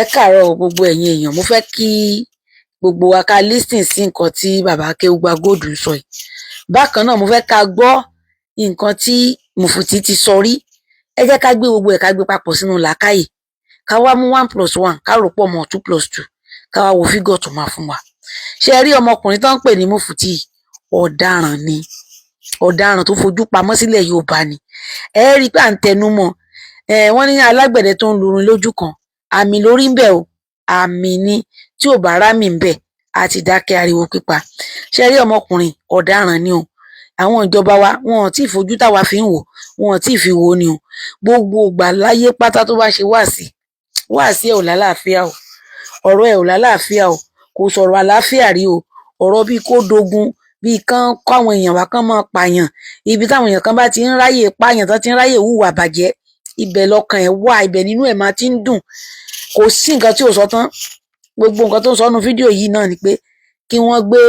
Ẹ káàárọ̀ o gbogbo ẹ̀yin èèyàn, mo fẹ́ kí gbogbo wa ká listen sí nǹkan tí bàbá Akeugba Gold ń sọ yìí. Bákan náà mo fẹ́ ká gbọ́ nǹkan tí Mufti ti sọ rí. Ẹ jẹ́ ká gbé gbogbo ẹ̀ ká gbé papọ̀ sínú làákàyè. Ká wá mú 1+1 ká rò pọ̀ mọ́ 2+2 ká wá wo fígọ̀ tó máa fún wa. Ṣé ẹ rí ọmọkùnrin tó ń pè ní Mufti yìí? Ọ̀daràn ni. Ọ̀daràn tó fojú pamọ́ sílẹ̀ Yorùbá ni. Ẹ rí i pé à ń tẹnu mọ́. Wọ́n ní alágbẹ̀dẹ tó ń lurin lójú kan. Àmì lórí ń bẹ o, àmì ni, tí ò bá rámì ń bẹ àti dákẹ́ ariwo pípa. Ṣé rí ọmọkùnrin ọ̀daràn ni o. Àwọn ìjọba wa wọn ò tí ì fojú táwa fi ń wò, wọn ò tí ì fi wò ó ni o. Gbogbo ìgbà láyé pátá tó bá ṣe wáàsí ẹ̀ ò lálàáfíà o, ọ̀rọ̀ ẹ̀ ò lálàáfíà o, kò sọ̀rọ̀ àlàáfíà rí o. Ọ̀rọ̀ bíi kó dogun, bíi kán kọ́ àwọn èèyàn wá kán máa pààyàn, ibi táwọn èèyàn kan bá ti ń ráyè pààyàn tán ti ń ráyè hùwà bàjẹ́, ibẹ̀ lọkàn ẹ̀ wà, ibẹ̀ nínú ẹ̀ máa ti ń dùn. Kò sí nǹkan tí ò sọ tán. Gbogbo nǹkan tó ń sọ nínú fídíò yìí náà ni pé kí wọ́n gbé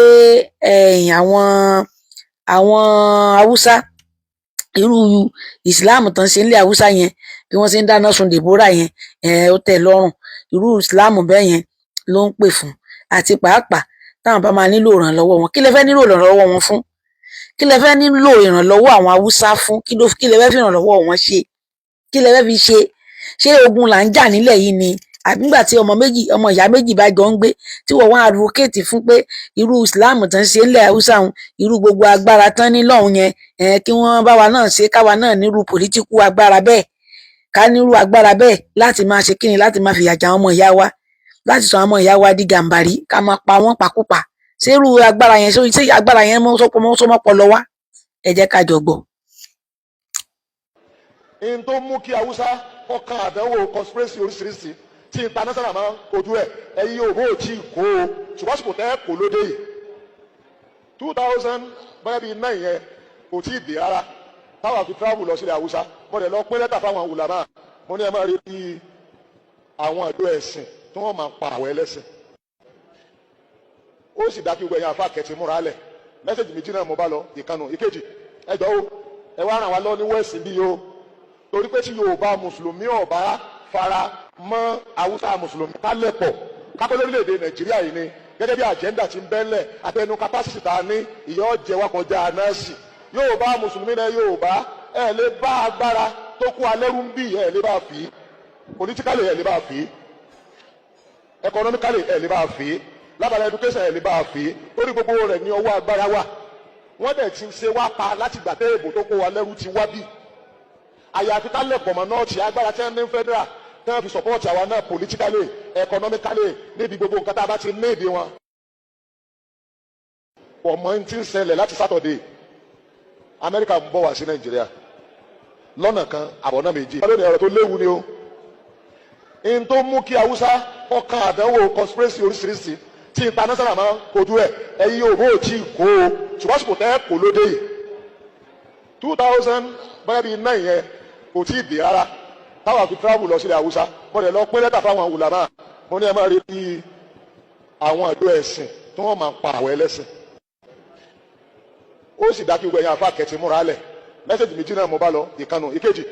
àwọn Haúsá, irú ìsìláàmù tán ṣe nílẹ̀ Haúsá yẹn, bí wọ́n ṣe ń dáná sun Deborah yẹn, ó tẹ́ lọ́rùn. Irú ìsìláàmù bẹ́ẹ̀ yẹn ló ń pè fún. Àti pàápàá táwọn bá máa nílò ìrànlọ́wọ́ wọn, kí lẹ fẹ́ nílò ìrànlọ́wọ́ wọn fún? Kí lẹ fẹ́ nílò ìrànlọ́wọ́ àwọn Haúsá fún? Kí lẹ fẹ́ fi ìrànlọ́wọ́ wọn ṣe? Kí lẹ fẹ́ fi ṣe? Ṣé ogun là ń jà nílẹ̀ yìí ni? Àbí nígbà tí ọmọ ìyá méjì bá jọ ń gbé, tí wọ́n wá advocate fún pé irú ìsìláàmù tán ṣe nílẹ̀ Haúsá òun, irú gbogbo agbára tán ní lọ́hùn yẹn, kí wọ́n bá wa náà ṣe, káwa náà nírú pòlítíkù agbára bẹ́ẹ̀, ká nírú agbára bẹ́ẹ̀ láti máa ṣe kíni, láti máa fìyà jẹ àwọn ọmọ ìyá wa, láti sọ àwọn ọmọ ìyá wa di gàǹbàrí, ká máa pa wọ́n pakúpa. Ṣé irú agbára yẹn, ṣé agbára yẹn mọ́ sọ́mọ́pọ̀ lọ wá? Ẹ jẹ́ ká jọ gbọ́. In tó mú kí Haúsá ọkàn àdánwò conspiracy oríṣiríṣi tí international máa ń kojú ẹ̀ ẹ̀yin Yorùbá ò tí ì kó o, ṣùgbọ́n àsìkò tẹ́ kò lóde yìí 2000 bẹ́ẹ̀ bíi 9 yẹn kò tí ì dé rárá táwọn fi travel lọ sílẹ̀ Haúsá mo dẹ̀ lọ pé lẹ́tà fáwọn ulama, mo ní ẹ máa retí àwọn ìlú ẹ̀sìn tí wọ́n máa ń pa àwọn ẹlẹ́sìn. Ó sì dá kí gbogbo ẹ̀yin àfa kẹ̀tì múra lẹ̀. Mẹ́sẹ̀jì méjì náà mo bá lọ, ìkànnù ìkejì ẹjọ́ o ẹ wá ràn wá lọ ní wẹ́ẹ̀sì bí o, torí pé tí Yorùbá mùsùlùmí ọ̀bá fara mọ́ Haúsá mùsùlùmí kálẹ̀pọ̀ kápẹ́ lórílẹ̀‐èdè Nàìjíríà yìí ni gẹ́gẹ́ bí àjẹ́ndà ti ń bẹ́lẹ̀ àtẹnu kapásítì ta ní ìyọ́ jẹ́ wá kọjá nọ́ọ̀sì. Yorùbá mùsùlùmí náà Yorùbá ẹ̀ lè bá agbára tó kó alẹ́rú ń bì ẹ̀ lè bá fi, politically ẹ̀ lè bá fi, economically ẹ̀ lè bá fi, lábàlá education ẹ̀ lè bá fi, lórí gbogbo rẹ̀ ní ọwọ́ agbára wà. Wọ́n dẹ̀ ti ṣe wá pa láti gbà tẹ́ èbò tó kó alẹ́rú ti wá bì. Àyàfi ká lẹ̀pọ̀ mọ́ náà tí agbára tí wọ́n ní federal tí wọ́n fi support àwa náà politically economically níbi gbogbo nǹkan tá a bá ti ní èdè wọn. Ọmọ tí ń ṣẹlẹ̀ láti Saturday Amẹ́ríkà ń bọ̀ wá sí Nàìjíríà lọ́nà kan àbọ̀nà méjì. Wọ́n lónìí ọ̀rọ̀ tó léwu ni o. In tó mú kí Haúsá ọkàn àdánwò conspiracy oríṣiríṣi tí international máa ń kojú ẹ̀ ẹ̀yin Yorùbá ò tí ì kó o, ṣùgbọ́n àsìkò tẹ́ kò lóde yìí 2000 bẹ́ẹ̀ bíi 9 yẹn kò tí ì dé rárá táwọn fi travel lọ sílẹ̀ Haúsá mo dẹ̀ lọ pé lẹ́tà fáwọn ulama, mo ní ẹ máa retí àwọn ìlú ẹ̀sìn tí wọ́n máa ń pa àwọn ẹlẹ́sìn. Ó sì dá kí gbogbo ẹ̀yin àfa kẹ̀tì múra lẹ̀. Mẹ́sẹ̀jì méjì náà mo bá lọ, ìkànnù ìkejì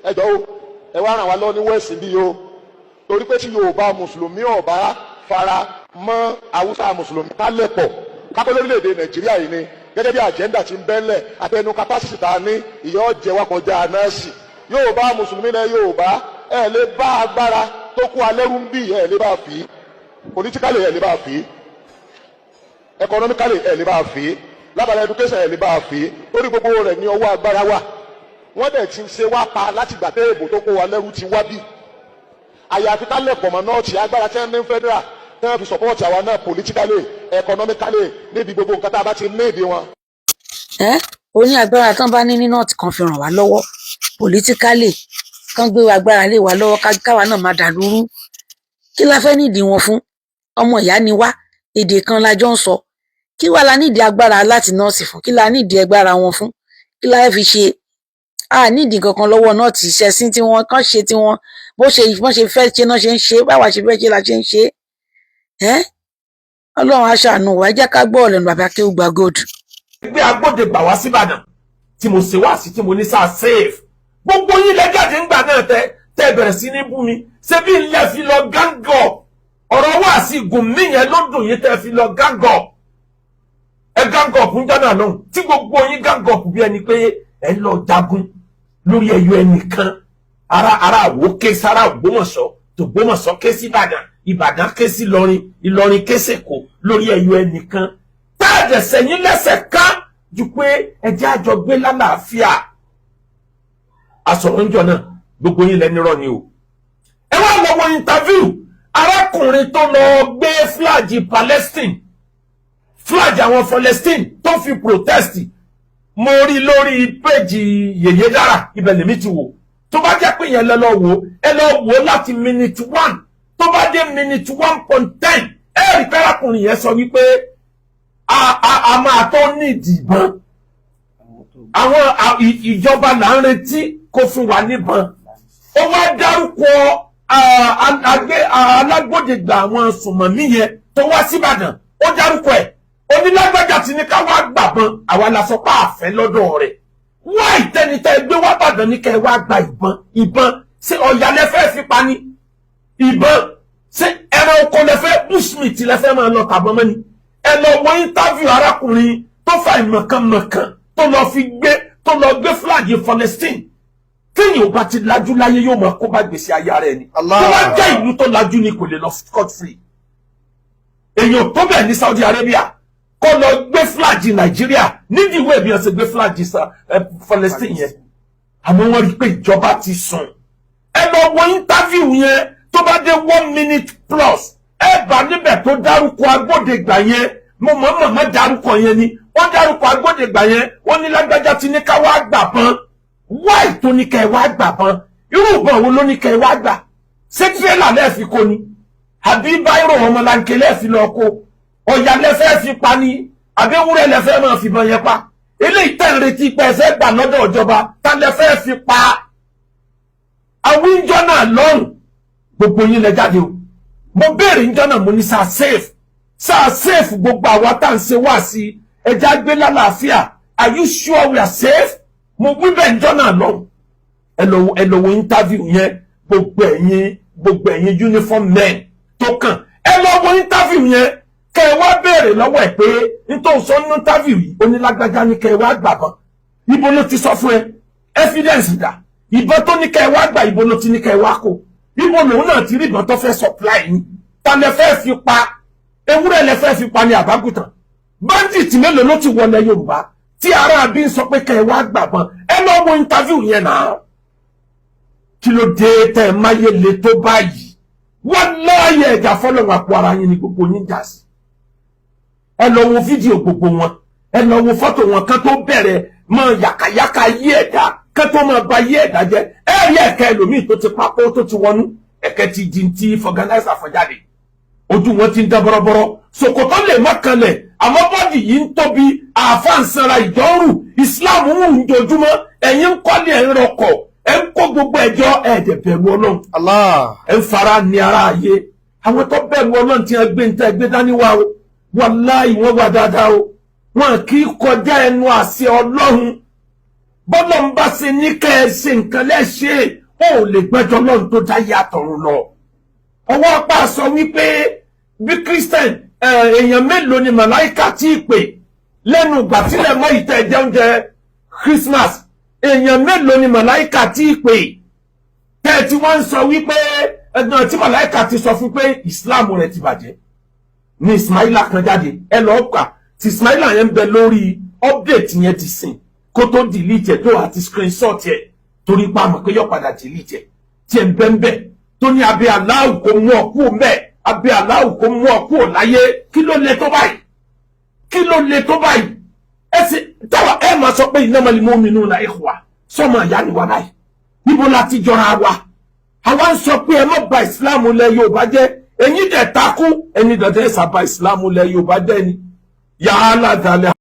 ẹjọ́ o ẹ wá ràn wá lọ ní wẹ́ẹ̀sì bí o, torí pé tí Yorùbá mùsùlùmí ọ̀bá fara mọ́ Haúsá mùsùlùmí kálẹ̀pọ̀ kápẹ́ lórílẹ̀‐èdè Nàìjíríà yìí ni gẹ́gẹ́ bí àjẹ́ndà ti ń bẹ́lẹ̀ àtẹnu kapásítì ta ní ìyọ́ jẹ́ wá kọjá nọ́ọ̀sì. Yorùbá mùsùlùmí náà Yorùbá ẹ̀ lè bá agbára tó kó alẹ́rú ń bì ẹ̀ lè bá fi, politically ẹ̀ lè bá fi, economically ẹ̀ lè bá fi, lábàlá education ẹ̀ lè bá fi, lórí gbogbo rẹ̀ ní ọwọ́ agbára wà. Wọ́n dẹ̀ ti ṣe wá pa láti gbà tẹ́ èbò tó kó alẹ́rú ti wá bì. Àyàfi ká lẹ̀pọ̀ mọ́ náà tí agbára tí wọ́n ní federal tí wọ́n fi support àwa náà politically economically níbi gbogbo nǹkan tá a bá ti ní èdè wọn. Ó ní agbára tán bá ní north kan fi ràn wá lọ́wọ́ politically, kán gbé agbára lé wa lọ́wọ́ káwa náà máa dàlúrú. Kí la fẹ́ nídìí wọn fún? Ọmọ ìyá ni wá, èdè kan la jọ ń sọ. Kí wá la nídìí agbára láti nọ́ọ̀sì fún? Kí la nídìí agbára wọn fún? Kí la fi ṣe? A nídìí kankan lọ́wọ́ náà tí ìṣẹ́sìn tí wọ́n kàn ṣe tí wọ́n bó ṣe fẹ́ ṣe náà ṣe ń ṣe, báwa ṣe fẹ́ ṣe la ṣe ń ṣe. Ọlọ́run á ṣàánú wa, ẹ jẹ́ ká gbọ́ ọ̀lẹ́nu bàbá Akeugba Gold. Gbé agbóde gbà wá síbàdàn tí mo ṣe wá sí tí mo ní sáà safe gbogbo yín lẹ́jáde ńgbà náà tẹ́ bẹ̀rẹ̀ sí ní bú mi ṣé bí n lẹ́ fi lọ gángọ̀ sì gùn mí yẹn ló dùn yín tẹ́ fi lọ gángọ̀ ẹ gángọ̀ fún jọ́nà lọ́hùn tí gbogbo yín gángọ̀ bí ẹni pé ẹ lọ jagun lórí ẹyọ ẹnìkan ara àwò ké sára Ògbómọ̀ṣọ́ tògbómọ̀ṣọ́ ké sí Ìbàdàn ké sí Ìlọrin ké sèkó lórí ẹyọ ẹnìkan táàdẹ̀ sẹ́yìn lẹ́sẹ̀ ká ju pé ẹjẹ́ àjọ gbé lálàáfíà asọ̀rọ̀ ńjọ náà gbogbo yín lẹ́ni rọ́ ni o. ẹ wá lọ́wọ́ interview arákùnrin tó lọ gbé fúláàjì Palestine fúláàjì àwọn Palestine tó fi protest mo rí lórí péjì Yèyé Dára ibẹ̀ lèmi ti wò tó bá jẹ́ pé yẹn lọ wò ẹ lọ wò láti minute 1 tó bá dé minute 1.10 ẹ rí pé arákùnrin yẹn sọ wípé a máa tó ní ìdìbọn àwọn ìjọba là ń retí kó fún wa níbọn ó wá dárúkọ alágbòdègbà àwọn sùnmọ̀mí yẹn tó wá síbàdàn ó dárúkọ ẹ̀ onílágbájá ti ní ká wá gbàbọn àwa la sọ pé àfẹ́ lọ́dọ̀ rẹ̀ wá ìtẹnitẹ́ gbé wá bàdàn ní kẹ́ wá gba ìbọn ṣé ọ̀yà lẹ́fẹ́ fi pa ní ìbọn ṣé ẹran oko lẹ́fẹ́ bushmeat lẹ́fẹ́ máa lọ tàbọn mọ́ni ẹ lọ wọ interview arákùnrin tó fa ìmọ̀kànmọ̀kàn tó lọ gbé fúláàgì Palestine téèyàn ò bá ti lajú láyé yóò máa kó bá gbèsè ayá rẹ̀ ni tó bá jẹ́ ìlú tó lajú ni kò lè lọ scot free èèyàn tó bẹ̀ ní Saudi Arabia kó lọ gbé fúláàgì Nàìjíríà nídìí ìwé ìbí ọ̀sẹ̀ gbé fúláàgì Palestine yẹn àmọ́ wọ́n rí i pé ìjọba ti sùn ẹ lọ wọ interview yẹn tó bá dé 1 minute plus ẹ bá níbẹ̀ tó dárúkọ agbódegbà yẹn mo mọ̀ dárúkọ yẹn ni wọ́n dárúkọ agbódegbà yẹn wọ́n ní lágbájá ti ní ká wá gbàbọn wáì tó ní ká ẹ wá gbàbọn irú ìbọn wo ló ní ká ẹ wá gbà ṣé tírélà lẹ́ẹ̀fi kó ni àbí báírò ọmọlanke lẹ́ẹ̀fi lọ kó ọ̀yà lẹ́fẹ́ fi pa ni àbí ewúrẹ́ lẹ́fẹ́ máa fi bọn yẹn pa eléyìí tẹ̀ ń retí pé ẹ fẹ́ gbà lọ́dọ̀ ìjọba ta lẹ́fẹ́ fi pa àwọn ìjọ náà lọ́rùn gbogbo yín lẹ jáde o mo béèrè ìjọ náà mo ní sáà safe gbogbo àwa tá à ń ṣe wá sí ẹja gbé lálàáfíà are you sure we are safe mo wí bẹ́ẹ̀ ìjọ náà lọ́rùn ẹ lọ wo interview yẹn gbogbo ẹ̀yin uniform men tó kàn ẹ lọ wo interview yẹn kẹ́ ẹ wá béèrè lọ́wọ́ ẹ̀ pé nítorí sọ ní interview yìí onílágbájá ní kẹ́ ẹ wá gbàbọn ibo ló ti sọ fún ẹ evidence dà ìbọn tó ní kẹ́ ẹ wá gbà ibo ló ti ní kẹ́ ẹ wá kó ibo lòun náà ti rí ìbọn tó fẹ́ supply yín ta lẹ fẹ́ fi pa ewúrẹ́ lẹ fẹ́ fi pa ní àbágùtàn bandit mélòó ló ti wọlé Yorùbá tí ará bí ń sọ pé kẹ́ ẹ wá gbàbọn ẹ lọ wo interview yẹn náà kí ló dé tẹ́ ẹ máyé le tó báyìí wọ́n láàyè ẹ̀jà fọlọ́wọ́ àpò ara yín ni gbogbo yín jà sí ẹ lọ wo fídíò gbogbo wọn ẹ lọ wo fọ́tò wọn kán tó bẹ̀rẹ̀ mọ yàkàyàkà yí ẹ̀dá kán tó mọ ba yí ẹ̀dá jẹ ẹ rí ẹ̀kẹ́ ẹlòmíì tó ti papò tó ti wọnú ẹ̀kẹ́ ti di ti fọgànáísà fọjáde ojú wọn ti ń dán bọ́rọ́bọ́rọ́ ṣòkòtò lè má kanlẹ̀ àmọ́ bọ́dì yìí ń tóbi àfáǹsanra ìjọ́rù Islam ń wù jojúmọ́ ẹ̀yin ń kọ́lé ẹ̀ ń rọkọ̀ ẹ̀ ń kó gbogbo ẹjọ́ ẹ̀ẹ́dẹ̀ bẹ̀rù Ọlọ́run ẹ̀ ń fara ní ara ayé àwọn tó bẹ̀rù Ọlọ́run ti gbé ń tẹ́ gbé dání wá o wàláì wọ́n wà dáadáa o wọn kì í kọjá ẹnu àṣẹ Ọlọ́run bọ́lọ̀ ń bá ṣe ní kẹ́ ẹ ṣe nǹkan lẹ́ṣẹ̀ ó lè gbẹ́jọ́ Ọlọ́run tó dá yàtọ̀run lọ ọwọ́ apá sọ wípé bí Christian èèyàn mélòó ni màláìka tí ì pè lẹ́nu ìgbà tílẹ̀ mọ́ ìtẹ́ ẹ̀jẹ̀ oúnjẹ Christmas èèyàn mélòó ni màláìka tí ì pè tẹ́ tí wọ́n ń sọ wípé ẹ̀gbọ́n tí màláìka ti sọ fún pé Islam rẹ̀ ti bàjẹ́ ní Ismaila kan jáde ẹ lọ́ọ́ kà tí Ismaila yẹn ń bẹ lórí update yẹn ti sìn kó tó delete ẹ̀ tó àti screenshot ẹ̀ torí pa àmọ̀ pé yóò padà delete ẹ̀ tí ẹ̀ ń bẹ́ ń bẹ̀ tó ní abẹ́ aláwù kó mú ọkú mẹ́ abẹ́ aláwù kó mú ọkú láyé kí ló le tó báyìí ẹ sì táwa ẹ máa sọ pé innamal mu'minuna ikhwa sọmọ àyà ni wà báyìí níbo la ti jọra wa àwa ń sọ pé ẹ má bà ìsìláàmù lẹ Yorùbá jẹ́ ẹ̀yin dẹ̀ takú ẹni dọ̀dẹ́ sábà ìsìláàmù lẹ Yorùbá jẹ́ ni yàrá dàlẹ́